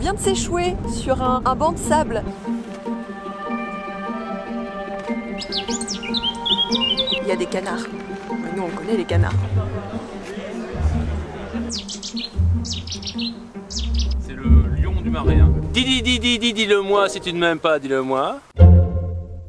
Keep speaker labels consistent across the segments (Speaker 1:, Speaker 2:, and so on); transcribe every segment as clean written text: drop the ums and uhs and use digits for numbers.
Speaker 1: vient de s'échouer sur un banc de sable. Il y a des canards. Mais nous on connaît les canards.
Speaker 2: C'est le lion du marais. Hein. Dis-le moi si tu ne m'aimes pas, dis-le moi.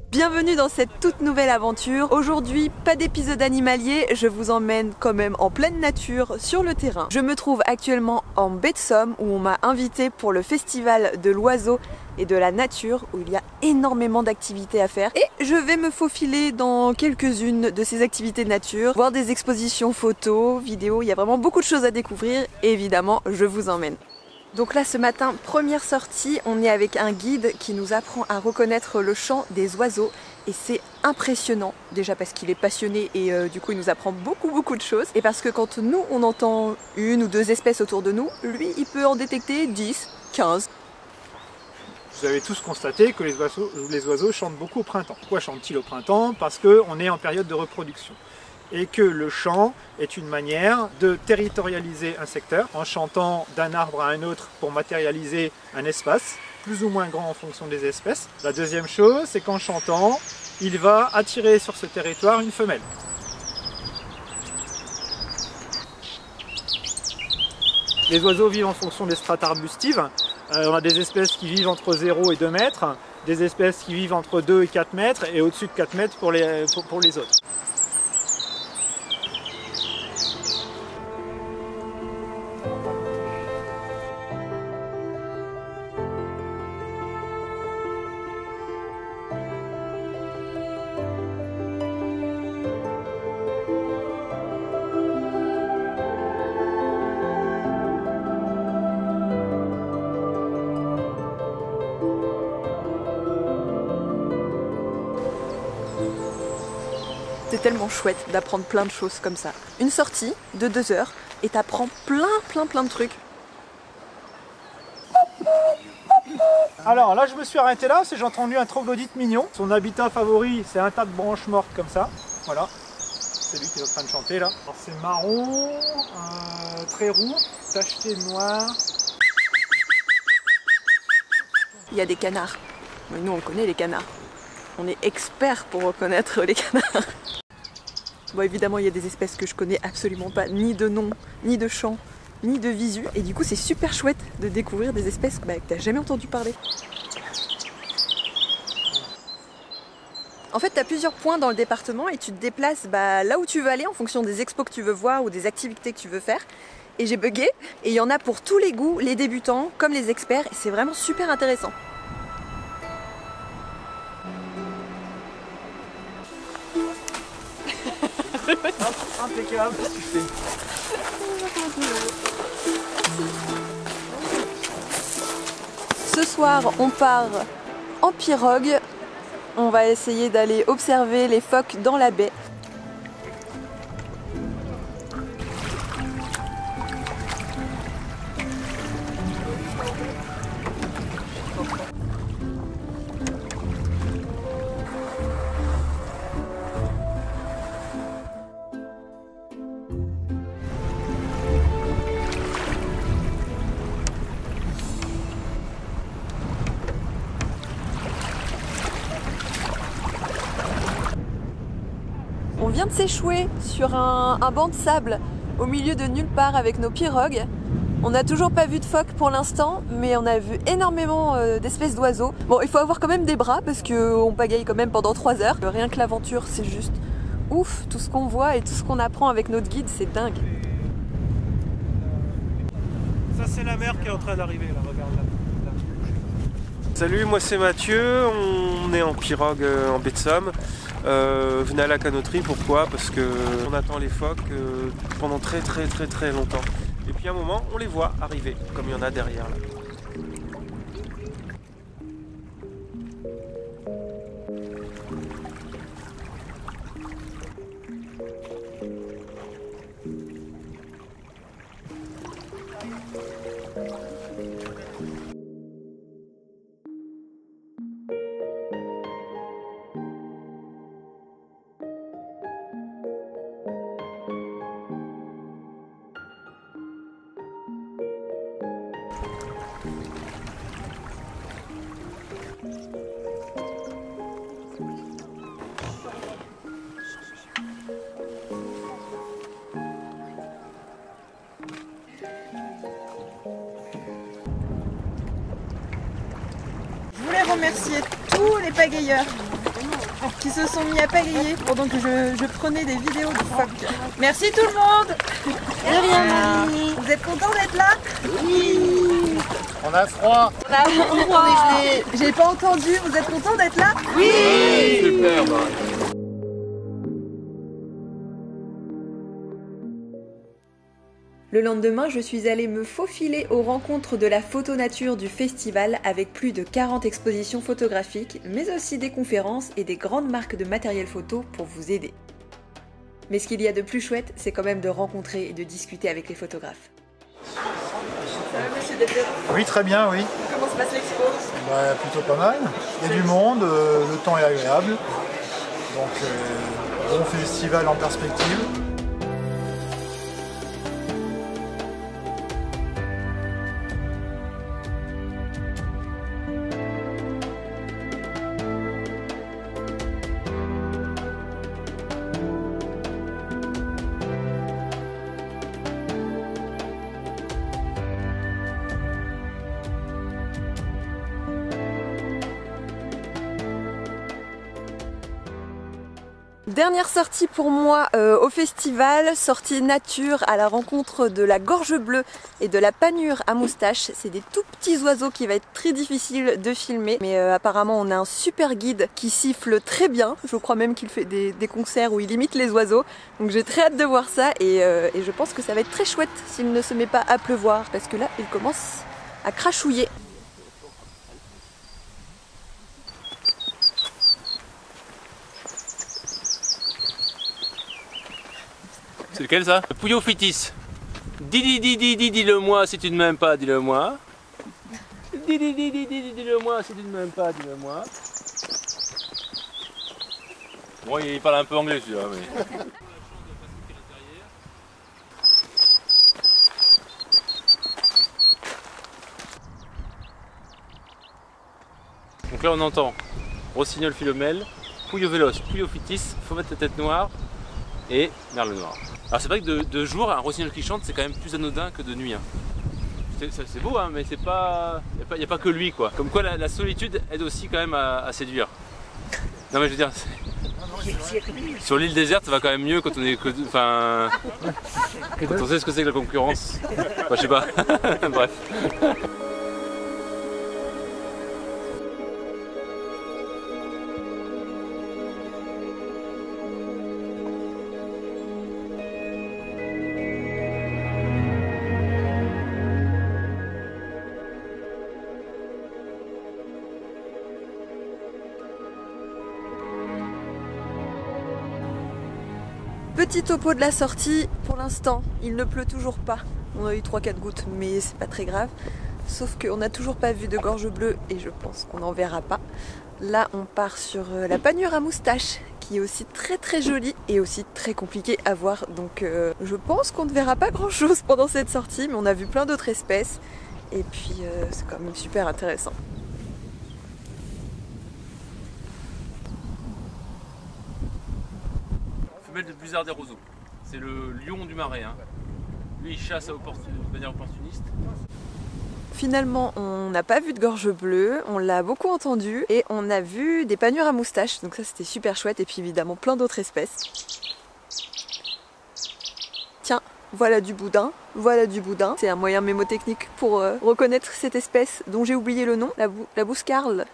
Speaker 1: Bienvenue dans cette toute nouvelle aventure. Aujourd'hui, pas d'épisode animalier, je vous emmène quand même en pleine nature sur le terrain. Je me trouve actuellement en baie de Somme où on m'a invité pour le festival de l'oiseau et de la nature où il y a énormément d'activités à faire. Et je vais me faufiler dans quelques-unes de ces activités de nature, voir des expositions photos, vidéos, il y a vraiment beaucoup de choses à découvrir et évidemment, je vous emmène. Donc là ce matin, première sortie, on est avec un guide qui nous apprend à reconnaître le chant des oiseaux et c'est impressionnant, déjà parce qu'il est passionné et du coup il nous apprend beaucoup de choses et parce que quand nous on entend une ou deux espèces autour de nous, lui il peut en détecter 10, 15.
Speaker 3: Vous avez tous constaté que les oiseaux chantent beaucoup au printemps. Pourquoi chantent-ils au printemps? Parce qu'on est en période de reproduction. Et que le chant est une manière de territorialiser un secteur en chantant d'un arbre à un autre pour matérialiser un espace, plus ou moins grand en fonction des espèces. La deuxième chose, c'est qu'en chantant, il va attirer sur ce territoire une femelle. Les oiseaux vivent en fonction des strates arbustives. On a des espèces qui vivent entre 0 et 2 mètres, des espèces qui vivent entre 2 et 4 mètres et au-dessus de 4 mètres pour les autres.
Speaker 1: C'est tellement chouette d'apprendre plein de choses comme ça. Une sortie de 2 heures et t'apprends plein de trucs.
Speaker 3: Alors là je me suis arrêté là parce que j'ai entendu un troglodyte mignon. Son habitat favori c'est un tas de branches mortes comme ça. Voilà, c'est lui qui est en train de chanter là. Alors c'est marron, très roux, tacheté de noir.
Speaker 1: Il y a des canards. Mais nous on connaît les canards. On est experts pour reconnaître les canards. Bon évidemment il y a des espèces que je connais absolument pas, ni de nom, ni de chant, ni de visu. Et du coup c'est super chouette de découvrir des espèces que t'as jamais entendu parler. En fait t'as plusieurs points dans le département et tu te déplaces là où tu veux aller en fonction des expos que tu veux voir ou des activités que tu veux faire. Et j'ai bugué et il y en a pour tous les goûts, les débutants comme les experts et c'est vraiment super intéressant.
Speaker 3: Impeccable.
Speaker 1: Ce soir, on part en pirogue. On va essayer d'aller observer les phoques dans la baie. On vient de s'échouer sur un banc de sable au milieu de nulle part avec nos pirogues. On n'a toujours pas vu de phoques pour l'instant, mais on a vu énormément d'espèces d'oiseaux. Bon, il faut avoir quand même des bras parce qu'on pagaille quand même pendant 3 heures. Rien que l'aventure, c'est juste ouf, tout ce qu'on voit et tout ce qu'on apprend avec notre guide, c'est dingue.
Speaker 3: Ça c'est la mer qui est en train d'arriver là, regarde là.
Speaker 4: Salut, moi c'est Mathieu, on est en pirogue en baie de Somme. Venez à la canoterie, pourquoi? Parce qu'on attend les phoques pendant très longtemps. Et puis à un moment, on les voit arriver, comme il y en a derrière là.
Speaker 1: remercier tous les pagayeurs qui se sont mis à pagayer pendant que je prenais des vidéos de phoques. Merci tout le monde.
Speaker 5: De rien.
Speaker 1: Vous êtes contents d'être là?
Speaker 5: Oui.
Speaker 3: On a froid.
Speaker 1: On a froid. J'ai pas entendu, vous êtes contents d'être là?
Speaker 5: Oui.
Speaker 2: Super.
Speaker 1: Le lendemain, je suis allée me faufiler aux rencontres de la photo nature du festival avec plus de 40 expositions photographiques, mais aussi des conférences et des grandes marques de matériel photo pour vous aider. Mais ce qu'il y a de plus chouette, c'est quand même de rencontrer et de discuter avec les photographes. Ça va, monsieur Delter?
Speaker 3: Oui, très bien, oui.
Speaker 1: Comment se passe l'expo?
Speaker 3: Plutôt pas mal. Il y a du monde, le temps est agréable. Donc, bon festival en perspective.
Speaker 1: Dernière sortie pour moi au festival, sortie nature à la rencontre de la gorge bleue et de la panure à moustache. C'est des tout petits oiseaux qui va être très difficile de filmer, mais apparemment on a un super guide qui siffle très bien. Je crois même qu'il fait des concerts où il imite les oiseaux, donc j'ai très hâte de voir ça et je pense que ça va être très chouette s'il ne se met pas à pleuvoir, parce que là il commence à crachouiller.
Speaker 2: C'est lequel ça? Le Pouillophytis. Dis-le-moi si tu ne m'aimes pas, dis-le-moi. Dis-le-moi si tu ne m'aimes pas, dis-le-moi. Bon, il parle un peu anglais celui-là, mais... Donc là on entend Rossignol philomèle, Pouillovélos, Pouillophytis, Faumette à tête noire et Merle noir. Alors c'est vrai que de jour, un rossignol qui chante, c'est quand même plus anodin que de nuit. Hein. C'est beau, hein, mais c'est pas... Il n'y a pas que lui, quoi. Comme quoi la solitude aide aussi quand même à séduire. Non mais je veux dire, sur l'île déserte, ça va quand même mieux quand on est... Enfin... Quand on sait ce que c'est que la concurrence. Enfin, je sais pas. Bref.
Speaker 1: Petit topo de la sortie, pour l'instant il ne pleut toujours pas. On a eu 3-4 gouttes mais c'est pas très grave. Sauf qu'on n'a toujours pas vu de gorge bleue et je pense qu'on n'en verra pas. Là on part sur la panure à moustache qui est aussi très jolie et aussi très compliquée à voir. Donc je pense qu'on ne verra pas grand chose pendant cette sortie, mais on a vu plein d'autres espèces. Et puis c'est quand même super intéressant.
Speaker 2: De Buzzard des roseaux. C'est le lion du marais. Hein. Lui il chasse de manière opportuniste.
Speaker 1: Finalement on n'a pas vu de gorge bleue, on l'a beaucoup entendu et on a vu des panures à moustache, donc ça c'était super chouette, et puis évidemment plein d'autres espèces. Tiens, voilà du boudin, voilà du boudin. C'est un moyen mémotechnique pour reconnaître cette espèce dont j'ai oublié le nom, la bouscarde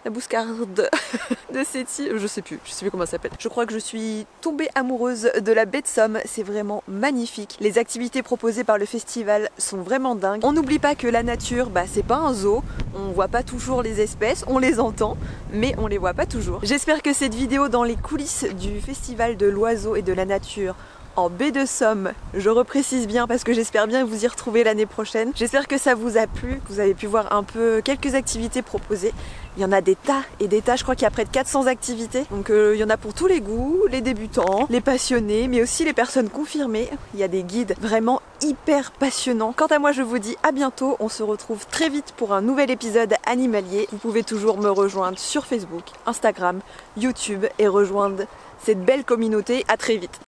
Speaker 1: de Séti, je sais plus comment ça s'appelle. Je crois que je suis tombée amoureuse de la baie de Somme, c'est vraiment magnifique. Les activités proposées par le festival sont vraiment dingues. On n'oublie pas que la nature, c'est pas un zoo, on voit pas toujours les espèces, on les entend, mais on les voit pas toujours. J'espère que cette vidéo dans les coulisses du festival de l'oiseau et de la nature en baie de Somme, je reprécise bien parce que j'espère bien vous y retrouver l'année prochaine. J'espère que ça vous a plu, que vous avez pu voir un peu quelques activités proposées. Il y en a des tas et des tas, je crois qu'il y a près de 400 activités. Donc il y en a pour tous les goûts, les débutants, les passionnés, mais aussi les personnes confirmées. Il y a des guides vraiment hyper passionnants. Quant à moi, je vous dis à bientôt. On se retrouve très vite pour un nouvel épisode animalier. Vous pouvez toujours me rejoindre sur Facebook, Instagram, YouTube et rejoindre cette belle communauté. À très vite.